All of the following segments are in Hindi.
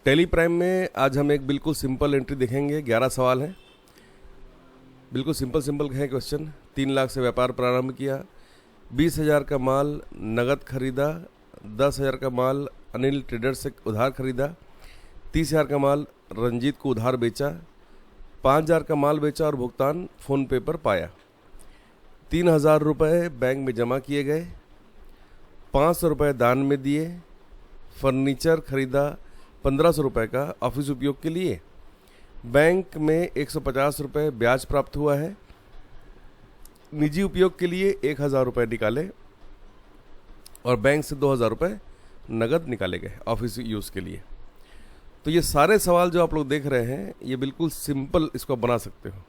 टेली प्राइम में आज हम एक बिल्कुल सिंपल एंट्री देखेंगे। 11 सवाल हैं, बिल्कुल सिंपल है क्वेश्चन। 3 लाख से व्यापार प्रारंभ किया, 20,000 का माल नगद खरीदा, 10,000 का माल अनिल ट्रेडर्स से उधार खरीदा, 30,000 का माल रंजीत को उधार बेचा, 5,000 का माल बेचा और भुगतान फ़ोन पे पर पाया। 3,000 रुपये बैंक में जमा किए गए, 500 रुपये दान में दिए, फर्नीचर खरीदा 1,500 रुपये का ऑफिस उपयोग के लिए, बैंक में 150 रुपये ब्याज प्राप्त हुआ है, निजी उपयोग के लिए 1,000 रुपये निकाले और बैंक से 2,000 रुपये नगद निकाले गए ऑफिस यूज़ के लिए। तो ये सारे सवाल जो आप लोग देख रहे हैं ये बिल्कुल सिंपल इसको आप बना सकते हो।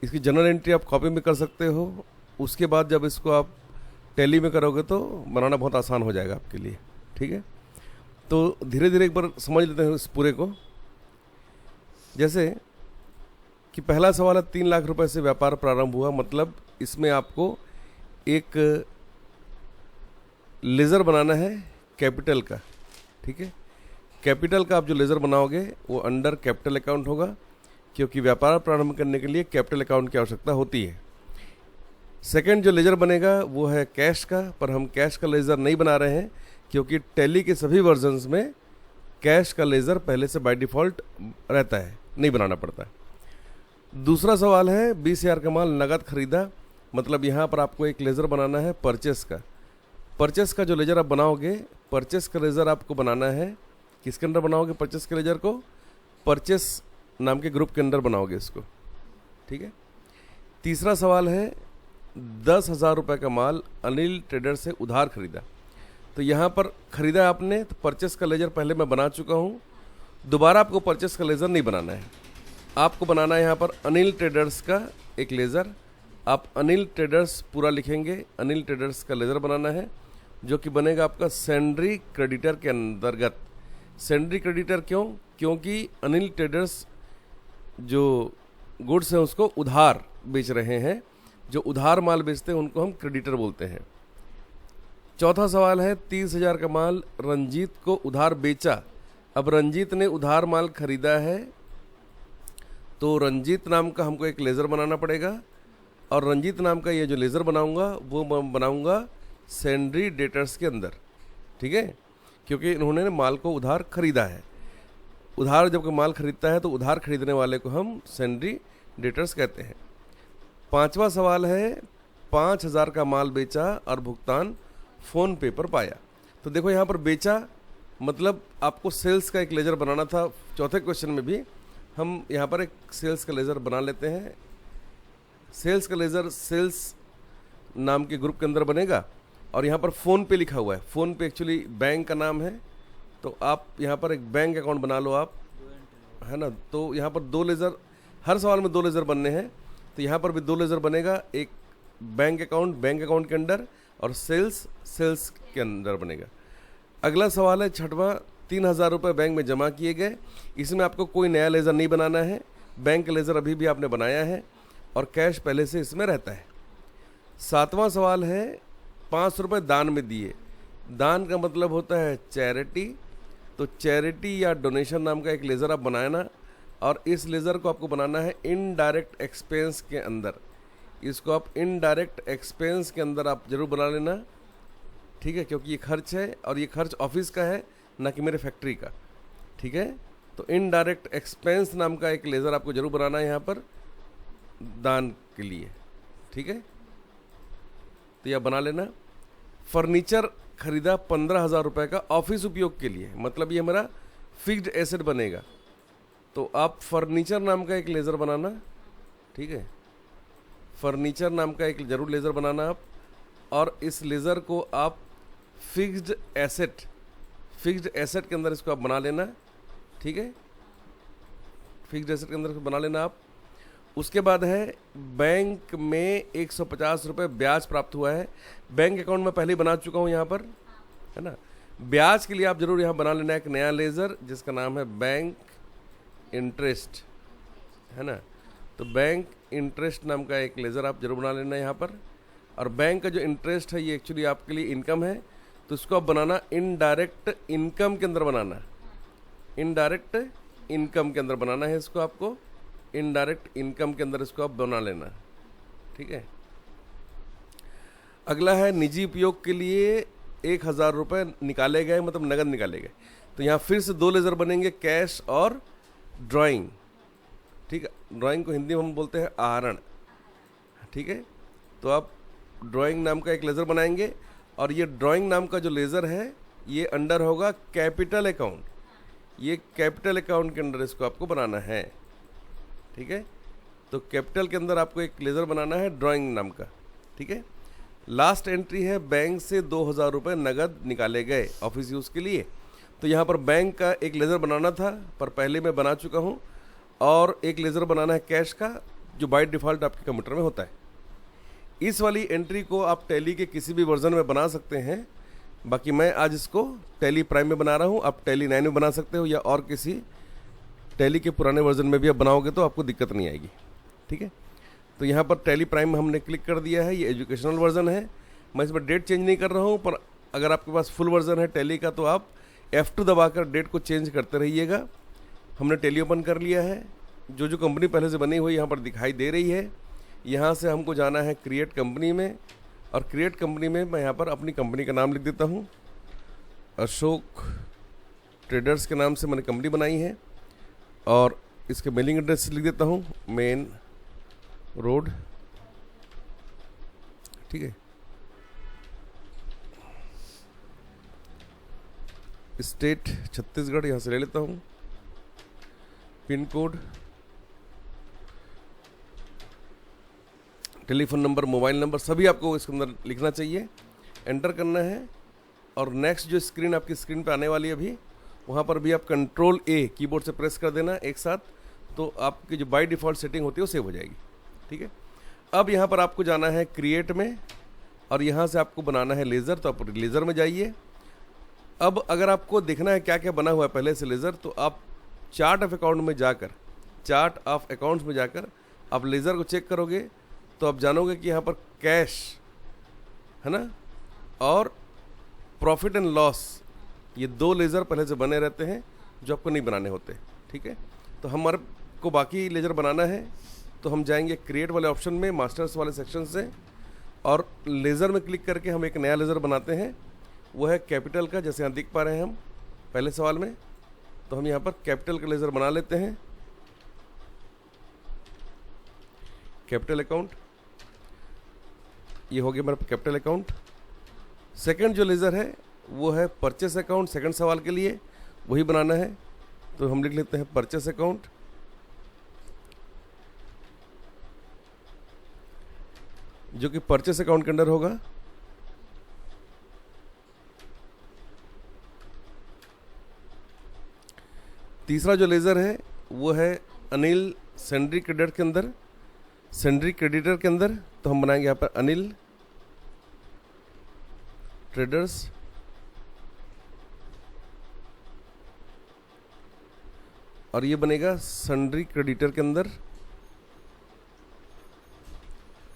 इसकी जनरल एंट्री आप कॉपी में कर सकते हो, उसके बाद जब इसको आप टैली में करोगे तो बनाना बहुत आसान हो जाएगा आपके लिए। ठीक है, तो धीरे धीरे एक बार समझ लेते हैं इस पूरे को। जैसे कि पहला सवाल है 3 लाख रुपए से व्यापार प्रारंभ हुआ, मतलब इसमें आपको एक लेज़र बनाना है कैपिटल का। ठीक है, कैपिटल का आप जो लेज़र बनाओगे वो अंडर कैपिटल अकाउंट होगा, क्योंकि व्यापार प्रारंभ करने के लिए कैपिटल अकाउंट की आवश्यकता होती है। सेकंड जो लेज़र बनेगा वो है कैश का, पर हम कैश का लेज़र नहीं बना रहे हैं क्योंकि टैली के सभी वर्जन्स में कैश का लेज़र पहले से बाय डिफ़ॉल्ट रहता है, नहीं बनाना पड़ता है। दूसरा सवाल है 20,000 का माल नगद खरीदा, मतलब यहाँ पर आपको एक लेज़र बनाना है परचेस का। परचेस का जो लेज़र आप बनाओगे, परचेस का लेज़र आपको बनाना है किसके अंदर बनाओगे? परचेस के लेज़र को परचेस नाम के ग्रुप के अंदर बनाओगे इसको। ठीक है, तीसरा सवाल है 10,000 रुपये का माल अनिल ट्रेडर से उधार खरीदा। तो यहाँ पर ख़रीदा आपने तो परचेस का लेज़र पहले मैं बना चुका हूँ, दोबारा आपको परचेस का लेज़र नहीं बनाना है। आपको बनाना है यहाँ पर अनिल ट्रेडर्स का एक लेज़र। आप अनिल ट्रेडर्स पूरा लिखेंगे, अनिल ट्रेडर्स का लेज़र बनाना है जो कि बनेगा आपका सेंड्री क्रेडिटर के अंतर्गत। सेंड्री क्रेडिटर क्यों? क्योंकि अनिल ट्रेडर्स जो गुड्स हैं उसको उधार बेच रहे हैं, जो उधार माल बेचते हैं उनको हम क्रेडिटर बोलते हैं। चौथा सवाल है 30,000 का माल रंजीत को उधार बेचा। अब रंजीत ने उधार माल खरीदा है तो रंजीत नाम का हमको एक लेज़र बनाना पड़ेगा, और रंजीत नाम का ये जो लेज़र बनाऊंगा वो मैं बनाऊंगा सेंड्री डेटर्स के अंदर। ठीक है, क्योंकि इन्होंने माल को उधार खरीदा है। उधार जब कोई माल खरीदता है तो उधार खरीदने वाले को हम सेंड्री डेटर्स कहते हैं। पांचवा सवाल है 5,000 का माल बेचा और भुगतान फ़ोन पे पर पाया। तो देखो यहाँ पर बेचा मतलब आपको सेल्स का एक लेज़र बनाना था। चौथे क्वेश्चन में भी हम यहाँ पर एक सेल्स का लेज़र बना लेते हैं। सेल्स का लेज़र सेल्स नाम के ग्रुप के अंदर बनेगा, और यहाँ पर फ़ोन पे लिखा हुआ है। फ़ोन पे एक्चुअली बैंक का नाम है, तो आप यहाँ पर एक बैंक अकाउंट बना लो आप, है ना। तो यहाँ पर 2 लेज़र, हर सवाल में 2 लेज़र बनने हैं, तो यहाँ पर भी 2 लेज़र बनेगा, एक बैंक अकाउंट के अंदर और सेल्स के अंदर बनेगा। अगला सवाल है छठवां 3,000 रुपये बैंक में जमा किए गए। इसमें आपको कोई नया लेज़र नहीं बनाना है, बैंक का लेज़र अभी भी आपने बनाया है और कैश पहले से इसमें रहता है। सातवां सवाल है 500 रुपये दान में दिए। दान का मतलब होता है चैरिटी, तो चैरिटी या डोनेशन नाम का एक लेज़र आप बनाना, और इस लेज़र को आपको बनाना है इनडायरेक्ट एक्सपेंस के अंदर। इसको आप इनडायरेक्ट एक्सपेंस के अंदर आप जरूर बना लेना। ठीक है, क्योंकि ये खर्च है और ये खर्च ऑफिस का है, ना कि मेरे फैक्ट्री का। ठीक है, तो इनडायरेक्ट एक्सपेंस नाम का एक लेज़र आपको जरूर बनाना है यहाँ पर दान के लिए। ठीक है, तो यह बना लेना। फर्नीचर खरीदा 15,000 रुपये का ऑफिस उपयोग के लिए, मतलब ये मेरा फिक्स्ड एसेट बनेगा, तो आप फर्नीचर नाम का एक लेज़र बनाना। ठीक है, फर्नीचर नाम का एक जरूर लेज़र बनाना आप, और इस लेज़र को आप फिक्स्ड एसेट के अंदर इसको आप बना लेना। ठीक है, फिक्स्ड एसेट के अंदर इसको बना लेना आप। उसके बाद है बैंक में 150 रुपये ब्याज प्राप्त हुआ है। बैंक अकाउंट में पहले ही बना चुका हूँ यहाँ पर, है ना। ब्याज के लिए आप जरूर यहाँ बना लेना एक नया लेज़र जिसका नाम है बैंक इंटरेस्ट, है ना। तो बैंक इंटरेस्ट नाम का एक लेज़र आप जरूर बना लेना यहाँ पर। और बैंक का जो इंटरेस्ट है ये एक्चुअली आपके लिए इनकम है, तो इसको आप बनाना इनडायरेक्ट इनकम के अंदर बनाना। इनडायरेक्ट इनकम के अंदर बनाना है इसको आपको, इनडायरेक्ट इनकम के अंदर इसको आप बना लेना, ठीक है। अगला है निजी उपयोग के लिए 1,000 रुपये निकाले गए, मतलब नगद निकाले गए। तो यहाँ फिर से 2 लेज़र बनेंगे, कैश और ड्राइंग, ठीक है। ड्राइंग को हिंदी में हम बोलते हैं आहरण, ठीक है। तो आप ड्राइंग नाम का एक लेज़र बनाएंगे, और ये ड्राइंग नाम का जो लेज़र है ये अंडर होगा कैपिटल अकाउंट, ये कैपिटल अकाउंट के अंदर इसको आपको बनाना है, ठीक है। तो कैपिटल के अंदर आपको एक लेज़र बनाना है ड्राइंग नाम का, ठीक है। लास्ट एंट्री है बैंक से 2,000 रुपये नगद निकाले गए ऑफिस यूज़ के लिए। तो यहाँ पर बैंक का एक लेज़र बनाना था, पर पहले मैं बना चुका हूँ, और एक लेज़र बनाना है कैश का, जो बाय डिफ़ॉल्ट आपके कंप्यूटर में होता है। इस वाली एंट्री को आप टैली के किसी भी वर्जन में बना सकते हैं, बाकी मैं आज इसको टैली प्राइम में बना रहा हूँ। आप टैली 9 में बना सकते हो, या और किसी टैली के पुराने वर्जन में भी आप बनाओगे तो आपको दिक्कत नहीं आएगी, ठीक है। तो यहाँ पर टैली प्राइम में हमने क्लिक कर दिया है, ये एजुकेशनल वर्जन है। मैं इसमें डेट चेंज नहीं कर रहा हूँ, पर अगर आपके पास फुल वर्जन है टैली का तो आप F2 दबाकर डेट को चेंज करते रहिएगा। हमने टैली ओपन कर लिया है, जो कंपनी पहले से बनी हुई यहाँ पर दिखाई दे रही है। यहाँ से हमको जाना है क्रिएट कंपनी में, और क्रिएट कंपनी में मैं यहाँ पर अपनी कंपनी का नाम लिख देता हूँ। अशोक ट्रेडर्स के नाम से मैंने कंपनी बनाई है, और इसके मेलिंग एड्रेस लिख देता हूँ मेन रोड, ठीक है। स्टेट छत्तीसगढ़ यहाँ से ले लेता हूँ, pin code, telephone number, mobile number सभी आपको इसके अंदर लिखना चाहिए, एंटर करना है। और नेक्स्ट जो स्क्रीन आपकी स्क्रीन पे आने वाली है अभी, वहाँ पर भी आप कंट्रोल A कीबोर्ड से प्रेस कर देना एक साथ, तो आपकी जो बाय डिफ़ॉल्ट सेटिंग होती है वो सेव हो जाएगी, ठीक है। अब यहाँ पर आपको जाना है क्रिएट में, और यहाँ से आपको बनाना है लेज़र, तो आप लेज़र में जाइए। अब अगर आपको देखना है क्या क्या बना हुआ है पहले से लेज़र, तो आप चार्ट ऑफ अकाउंट में जाकर, चार्ट ऑफ अकाउंट्स में जाकर आप लेज़र को चेक करोगे तो आप जानोगे कि यहाँ पर कैश है ना, और प्रॉफिट एंड लॉस, ये 2 लेज़र पहले से बने रहते हैं जो आपको नहीं बनाने होते, ठीक है। तो हमारे को बाकी लेज़र बनाना है, तो हम जाएंगे क्रिएट वाले ऑप्शन में, मास्टर्स वाले सेक्शन से, और लेज़र में क्लिक करके हम एक नया लेज़र बनाते हैं। वो है कैपिटल का, जैसे यहाँ दिख पा रहे हैं हम पहले सवाल में। तो हम यहाँ पर कैपिटल का लेज़र बना लेते हैं, कैपिटल अकाउंट, ये हो गया मेरा कैपिटल अकाउंट। सेकंड जो लेज़र है वो है परचेस अकाउंट, सेकंड सवाल के लिए वही बनाना है। तो हम लिख लेते हैं परचेस अकाउंट, जो कि परचेस अकाउंट के अंडर होगा। तीसरा जो लेज़र है वो है अनिल सेंड्री क्रेडिटर के अंदर, सेंड्री क्रेडिटर के अंदर। तो हम बनाएंगे यहाँ पर अनिल ट्रेडर्स, और ये बनेगा सन्ड्री क्रेडिटर के अंदर।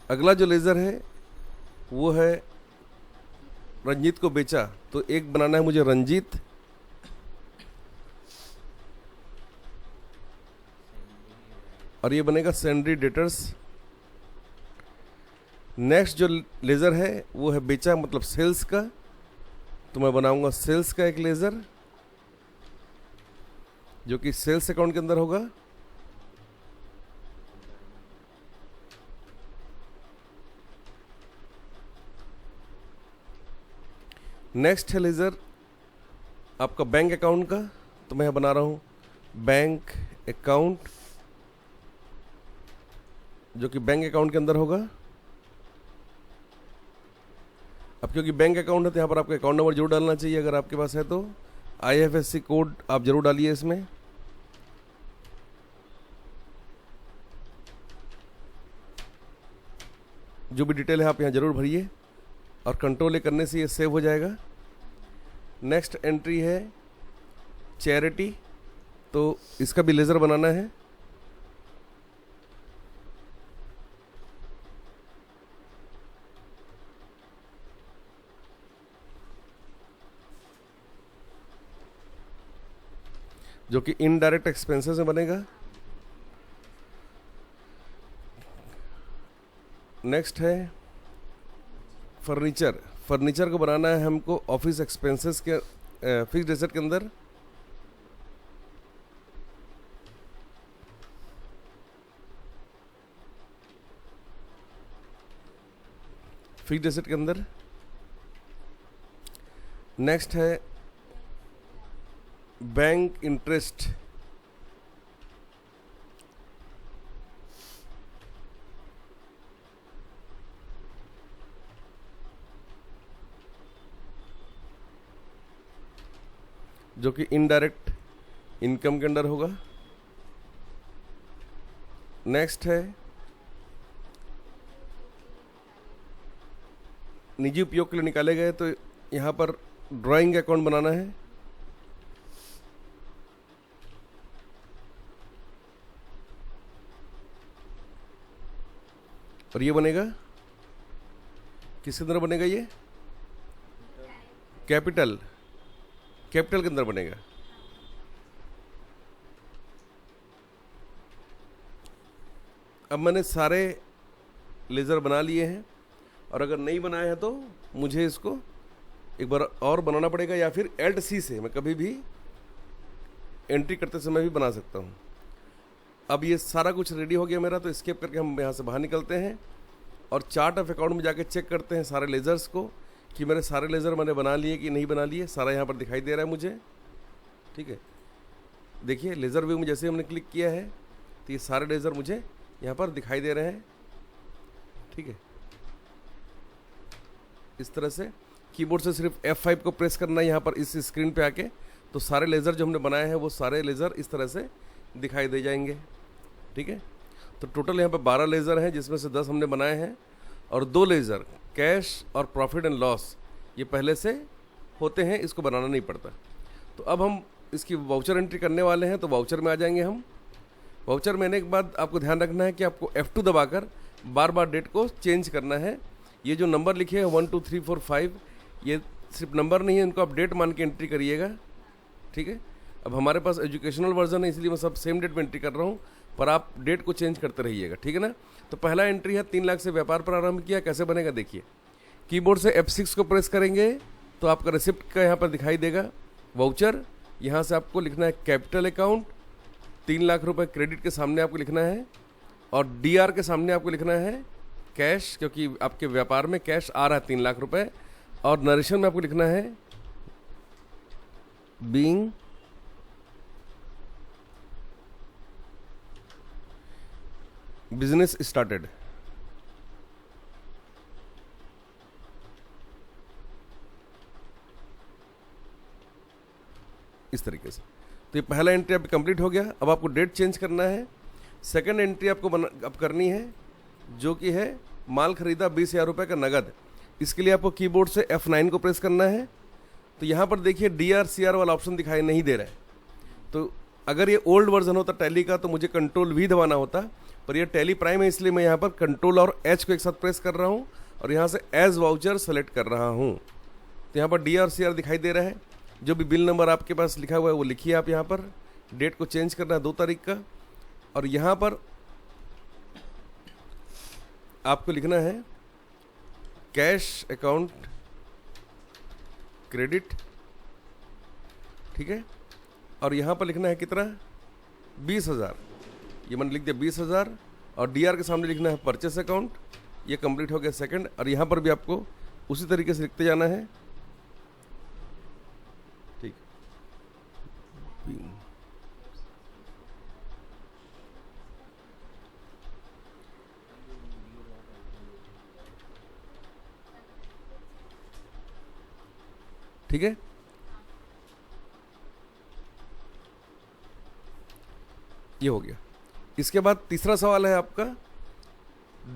अगला जो लेज़र है वो है रंजीत को बेचा, तो एक बनाना है मुझे रंजीत, और ये बनेगा सैंड्री डेटर्स। नेक्स्ट जो लेज़र है वो है बेचा मतलब सेल्स का, तो मैं बनाऊंगा सेल्स का एक लेज़र, जो कि सेल्स अकाउंट के अंदर होगा। नेक्स्ट है लेज़र आपका बैंक अकाउंट का, तो मैं बना रहा हूँ बैंक अकाउंट, जो कि बैंक अकाउंट के अंदर होगा। अब क्योंकि बैंक अकाउंट है तो यहाँ पर आपका अकाउंट नंबर जरूर डालना चाहिए, अगर आपके पास है तो IFSC कोड आप जरूर डालिए इसमें। जो भी डिटेल है आप यहाँ जरूर भरिए, और कंट्रोल ए करने से ये सेव हो जाएगा। नेक्स्ट एंट्री है चैरिटी, तो इसका भी लेज़र बनाना है। जो कि इनडायरेक्ट एक्सपेंसेस में बनेगा। नेक्स्ट है फर्नीचर। फर्नीचर को बनाना है हमको ऑफिस एक्सपेंसेस के फिक्स्ड एसेट के अंदर। फिक्स्ड एसेट के अंदर। नेक्स्ट है बैंक इंटरेस्ट। जो कि इनडायरेक्ट इनकम के अंडर होगा। नेक्स्ट है निजी उपयोग के लिए निकाले गए, तो यहाँ पर ड्राइंग अकाउंट बनाना है। और ये बनेगा किसके अंदर बनेगा? ये कैपिटल के अंदर बनेगा। अब मैंने सारे लेज़र बना लिए हैं, और अगर नहीं बनाए हैं तो मुझे इसको एक बार और बनाना पड़ेगा, या फिर Alt C से मैं कभी भी एंट्री करते समय भी बना सकता हूँ। अब ये सारा कुछ रेडी हो गया मेरा, तो स्केप करके हम यहाँ से बाहर निकलते हैं और चार्ट ऑफ अकाउंट में जाके चेक करते हैं सारे लेज़र्स को कि मेरे सारे लेज़र मैंने बना लिए कि नहीं बना लिए। सारा यहाँ पर दिखाई दे रहा है मुझे, ठीक है। देखिए लेज़र व्यू में जैसे हमने क्लिक किया है तो ये सारे लेज़र मुझे यहाँ पर दिखाई दे रहे हैं, ठीक है। इस तरह से कीबोर्ड से सिर्फ F5 को प्रेस करना है यहाँ पर इस स्क्रीन पे आके, तो सारे लेज़र जो हमने बनाए हैं वो सारे लेज़र इस तरह से दिखाई दे जाएंगे, ठीक है। तो टोटल यहाँ पे 12 लेज़र हैं, जिसमें से 10 हमने बनाए हैं, और 2 लेज़र कैश और प्रॉफिट एंड लॉस ये पहले से होते हैं, इसको बनाना नहीं पड़ता। तो अब हम इसकी वाउचर एंट्री करने वाले हैं, तो वाउचर में आ जाएंगे हम। वाउचर में आने के बाद आपको ध्यान रखना है कि आपको F2 दबाकर बार बार डेट को चेंज करना है। ये जो नंबर लिखे हैं 1 2 3 4 5 ये सिर्फ नंबर नहीं है, इनको आप डेट मान के एंट्री करिएगा, ठीक है। अब हमारे पास एजुकेशनल वर्जन है, इसलिए मैं सब सेम डेट में एंट्री कर रहा हूँ, पर आप डेट को चेंज करते रहिएगा, ठीक है ना। तो पहला एंट्री है 3 लाख से व्यापार प्रारंभ किया। कैसे बनेगा देखिए, कीबोर्ड से F6 को प्रेस करेंगे तो आपका रिसिप्ट का यहाँ पर दिखाई देगा वाउचर। यहाँ से आपको लिखना है कैपिटल अकाउंट, 3 लाख रुपए क्रेडिट के सामने आपको लिखना है, और DR के सामने आपको लिखना है कैश, क्योंकि आपके व्यापार में कैश आ रहा है 3 लाख रुपए। और नरेशन में आपको लिखना है बीइंग बिजनेस स्टार्टेड। इस तरीके से। तो ये पहला एंट्री आपकी कंप्लीट हो गया। अब आपको डेट चेंज करना है। सेकंड एंट्री आपको अब करनी है, जो कि है माल खरीदा 20,000 रुपये का नगद। इसके लिए आपको कीबोर्ड से F9 को प्रेस करना है। तो यहाँ पर देखिए DRCR वाला ऑप्शन दिखाई नहीं दे रहा है। तो अगर ये ओल्ड वर्जन होता टैली का तो मुझे कंट्रोल V दबाना होता, पर ये टैली प्राइम है, इसलिए मैं यहाँ पर कंट्रोल और H को एक साथ प्रेस कर रहा हूँ और यहाँ से एज वाउचर सेलेक्ट कर रहा हूँ। तो यहाँ पर DRCR दिखाई दे रहा है। जो भी बिल नंबर आपके पास लिखा हुआ है वो लिखिए आप यहाँ पर। डेट को चेंज करना है 2 तारीख का, और यहाँ पर आपको लिखना है कैश अकाउंट क्रेडिट, ठीक है। और यहाँ पर लिखना है कितना, 20,000। ये मैंने लिख दिया 20,000, और DR के सामने लिखना है परचेस अकाउंट। ये कंप्लीट हो गया सेकंड। और यहाँ पर भी आपको उसी तरीके से लिखते जाना है, ठीक। ठीक है, ये हो गया। इसके बाद तीसरा सवाल है आपका,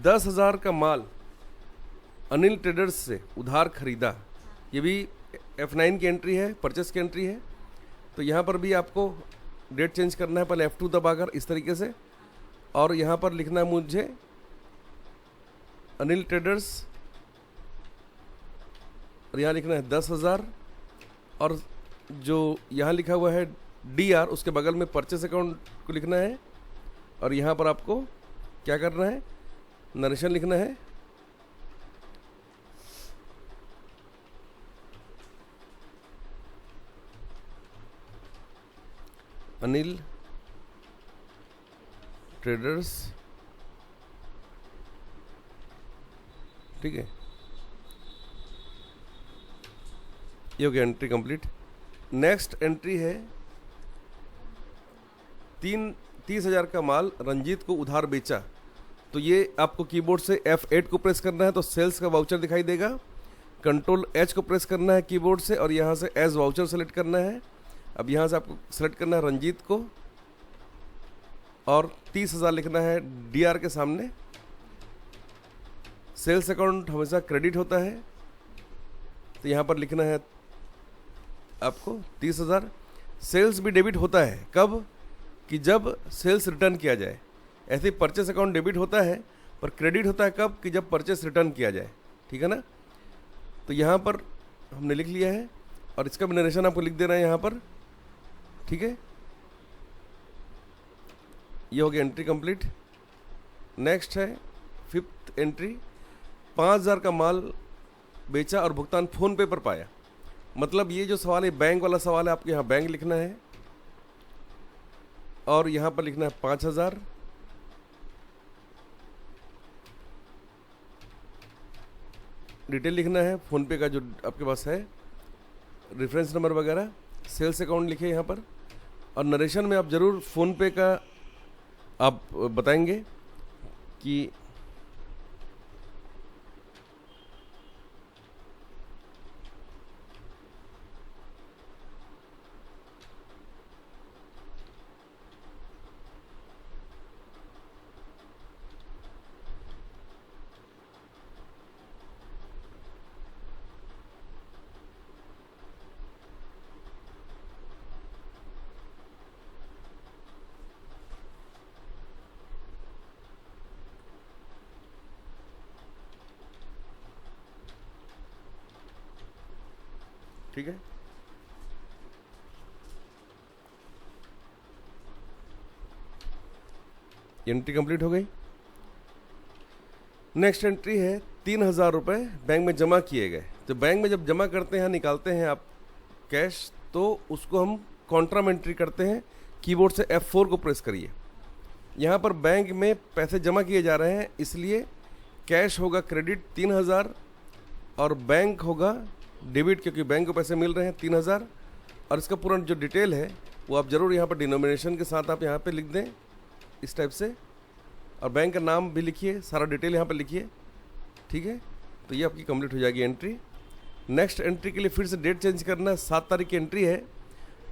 10,000 का माल अनिल ट्रेडर्स से उधार खरीदा। ये भी F9 की एंट्री है, परचेस की एंट्री है। तो यहाँ पर भी आपको डेट चेंज करना है, पहले F2 दबाकर इस तरीके से, और यहाँ पर लिखना है मुझे अनिल ट्रेडर्स, और यहाँ लिखना है 10,000, और जो यहाँ लिखा हुआ है DR, उसके बगल में परचेस अकाउंट को लिखना है, और यहाँ पर आपको क्या करना है, नरेशन लिखना है। अनिल ट्रेडर्स, ठीक है, ये हो गया एंट्री कंप्लीट। नेक्स्ट एंट्री है 30,000 का माल रंजीत को उधार बेचा। तो ये आपको कीबोर्ड से F8 को प्रेस करना है तो सेल्स का वाउचर दिखाई देगा। कंट्रोल H को प्रेस करना है कीबोर्ड से और यहाँ से एज वाउचर सेलेक्ट करना है। अब यहाँ से आपको सेलेक्ट करना है रंजीत को और 30,000 लिखना है DR के सामने। सेल्स अकाउंट हमेशा क्रेडिट होता है तो यहाँ पर लिखना है आपको 30,000। सेल्स भी डेबिट होता है कब, कि जब सेल्स रिटर्न किया जाए। ऐसे ही परचेस अकाउंट डेबिट होता है पर क्रेडिट होता है कब, कि जब परचेस रिटर्न किया जाए, ठीक है ना। तो यहाँ पर हमने लिख लिया है और इसका भी नरेशन आपको लिख देना है यहाँ पर, ठीक है। ये हो गया एंट्री कंप्लीट। नेक्स्ट है 5th एंट्री, 5,000 का माल बेचा और भुगतान फोन पे पर पाया। मतलब ये जो सवाल है बैंक वाला सवाल है, आपको यहाँ बैंक लिखना है और यहाँ पर लिखना है 5,000। डिटेल लिखना है फ़ोन पे का जो आपके पास है, रेफरेंस नंबर वगैरह। सेल्स अकाउंट लिखे यहाँ पर और नरेशन में आप ज़रूर फ़ोन पे का आप बताएंगे कि ठीक है। एंट्री कंप्लीट हो गई। नेक्स्ट एंट्री है 3,000 रुपये बैंक में जमा किए गए। तो बैंक में जब जमा करते हैं, निकालते हैं आप कैश, तो उसको हम कॉन्ट्रा में एंट्री करते हैं। कीबोर्ड से F4 को प्रेस करिए। यहाँ पर बैंक में पैसे जमा किए जा रहे हैं इसलिए कैश होगा क्रेडिट 3,000 और बैंक होगा डेबिट, क्योंकि बैंक को पैसे मिल रहे हैं 3,000। और इसका पूरा जो डिटेल है वो आप ज़रूर यहाँ पर डिनोमिनेशन के साथ आप यहाँ पे लिख दें इस टाइप से, और बैंक का नाम भी लिखिए, सारा डिटेल यहाँ पर लिखिए, ठीक है। तो ये आपकी कंप्लीट हो जाएगी एंट्री। नेक्स्ट एंट्री के लिए फिर से डेट चेंज करना है। 7 तारीख की एंट्री है।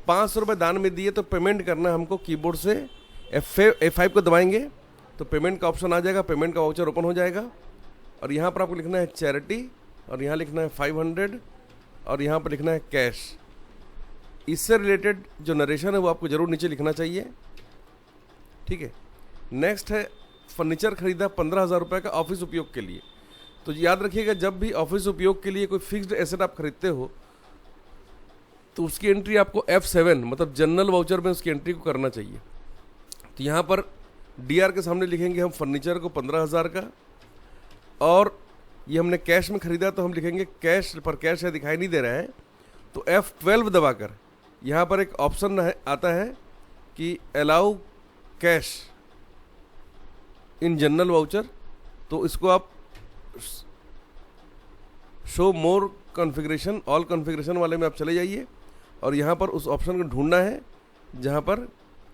500 रुपये दान में दिए तो पेमेंट करना है हमको। कीबोर्ड से F5 को दबाएंगे तो पेमेंट का ऑप्शन आ जाएगा, पेमेंट का वाउचर ओपन हो जाएगा और यहाँ पर आपको लिखना है चैरिटी और यहाँ लिखना है 500 और यहाँ पर लिखना है कैश। इससे रिलेटेड जो नरेशन है वो आपको ज़रूर नीचे लिखना चाहिए, ठीक है। नेक्स्ट है फर्नीचर खरीदा 15,000 रुपये का ऑफिस उपयोग के लिए। तो याद रखिएगा जब भी ऑफिस उपयोग के लिए कोई फिक्स्ड एसेट आप खरीदते हो तो उसकी एंट्री आपको F7 मतलब जनरल वाउचर में उसकी एंट्री को करना चाहिए। तो यहाँ पर DR के सामने लिखेंगे हम फर्नीचर को 15,000 का, और ये हमने कैश में ख़रीदा तो हम लिखेंगे कैश, पर कैश है दिखाई नहीं दे रहा है तो F12 दबाकर यहाँ पर एक ऑप्शन आता है कि allow cash in general voucher. तो इसको आप शो मोर कॉन्फ़िगरेशन, ऑल कॉन्फ़िगरेशन वाले में आप चले जाइए और यहाँ पर उस ऑप्शन को ढूंढना है जहाँ पर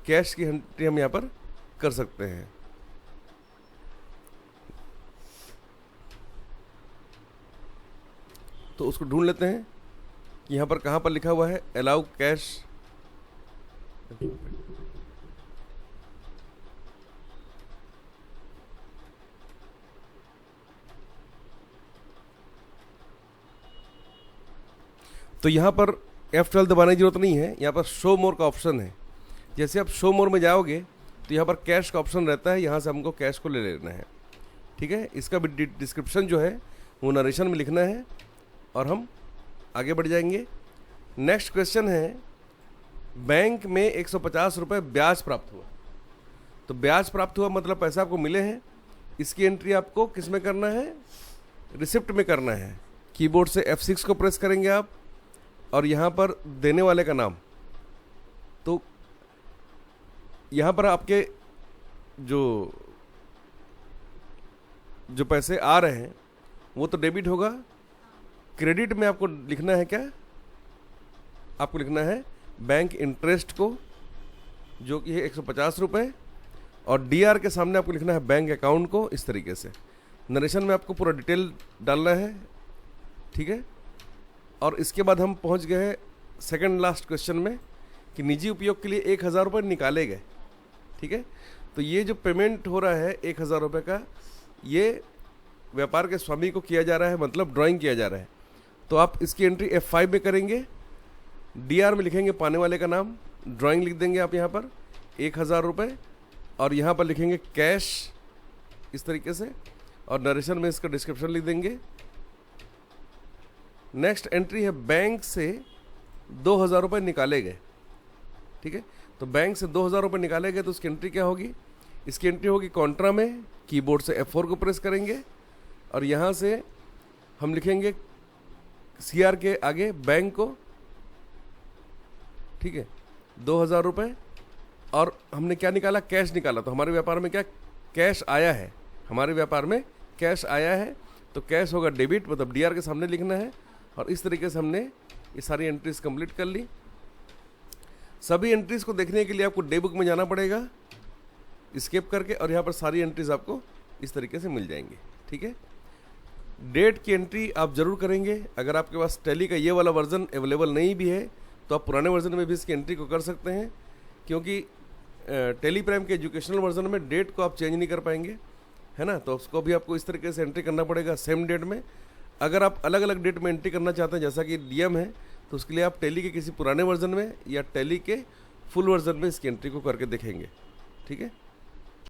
कैश की एंट्री हम यहाँ पर कर सकते हैं। तो उसको ढूंढ लेते हैं कि यहाँ पर कहाँ पर लिखा हुआ है अलाउ कैश। तो यहाँ पर F12 दबाने की जरूरत नहीं है, यहाँ पर शो मोर का ऑप्शन है। जैसे आप शो मोर में जाओगे तो यहाँ पर कैश का ऑप्शन रहता है, यहाँ से हमको कैश को ले लेना है, ठीक है। इसका भी डिस्क्रिप्शन जो है वो नरेशन में लिखना है और हम आगे बढ़ जाएंगे। नेक्स्ट क्वेश्चन है बैंक में 150 रुपये ब्याज प्राप्त हुआ। तो ब्याज प्राप्त हुआ मतलब पैसे आपको मिले हैं। इसकी एंट्री आपको किस में करना है? रिसिप्ट में करना है। कीबोर्ड से F6 को प्रेस करेंगे आप और यहाँ पर देने वाले का नाम, तो यहाँ पर आपके जो पैसे आ रहे हैं वो तो डेबिट होगा। क्रेडिट में आपको लिखना है क्या? आपको लिखना है बैंक इंटरेस्ट को, जो कि है 150 रुपये, और DR के सामने आपको लिखना है बैंक अकाउंट को। इस तरीके से नरेशन में आपको पूरा डिटेल डालना है, ठीक है। और इसके बाद हम पहुंच गए हैं सेकंड लास्ट क्वेश्चन में कि निजी उपयोग के लिए 1000 रुपये निकाले गए, ठीक है। तो ये जो पेमेंट हो रहा है 1000 रुपये का, ये व्यापार के स्वामी को किया जा रहा है, मतलब ड्राइंग किया जा रहा है। तो आप इसकी एंट्री F5 में करेंगे, DR में लिखेंगे पाने वाले का नाम, ड्राइंग लिख देंगे आप यहाँ पर 1000 रुपये, और यहाँ पर लिखेंगे कैश इस तरीके से, और नरेशन में इसका डिस्क्रिप्शन लिख देंगे। नेक्स्ट एंट्री है बैंक से 2000 रुपये निकाले गए, ठीक है। तो बैंक से 2000 रुपये निकाले गए, तो उसकी एंट्री क्या होगी? इसकी एंट्री होगी कॉन्ट्रा में। कीबोर्ड से F4 को प्रेस करेंगे और यहाँ से हम लिखेंगे CR के आगे बैंक को, ठीक है, 2000 रुपये। और हमने क्या निकाला? कैश निकाला। तो हमारे व्यापार में क्या कैश आया है? हमारे व्यापार में कैश आया है, तो कैश होगा डेबिट, मतलब DR के सामने लिखना है। और इस तरीके से हमने ये सारी एंट्रीज कंप्लीट कर ली। सभी एंट्रीज को देखने के लिए आपको डे बुक में जाना पड़ेगा स्किप करके, और यहाँ पर सारी एंट्रीज आपको इस तरीके से मिल जाएंगी, ठीक है। डेट की एंट्री आप जरूर करेंगे। अगर आपके पास टैली का ये वाला वर्जन अवेलेबल नहीं भी है तो आप पुराने वर्जन में भी इसकी एंट्री को कर सकते हैं, क्योंकि टैली प्राइम के एजुकेशनल वर्जन में डेट को आप चेंज नहीं कर पाएंगे, है ना। तो उसको भी आपको इस तरीके से एंट्री करना पड़ेगा सेम डेट में। अगर आप अलग अलग डेट में एंट्री करना चाहते हैं, जैसा कि DM है, तो उसके लिए आप टैली के किसी पुराने वर्जन में या टैली के फुल वर्जन में इसकी एंट्री को करके देखेंगे, ठीक है।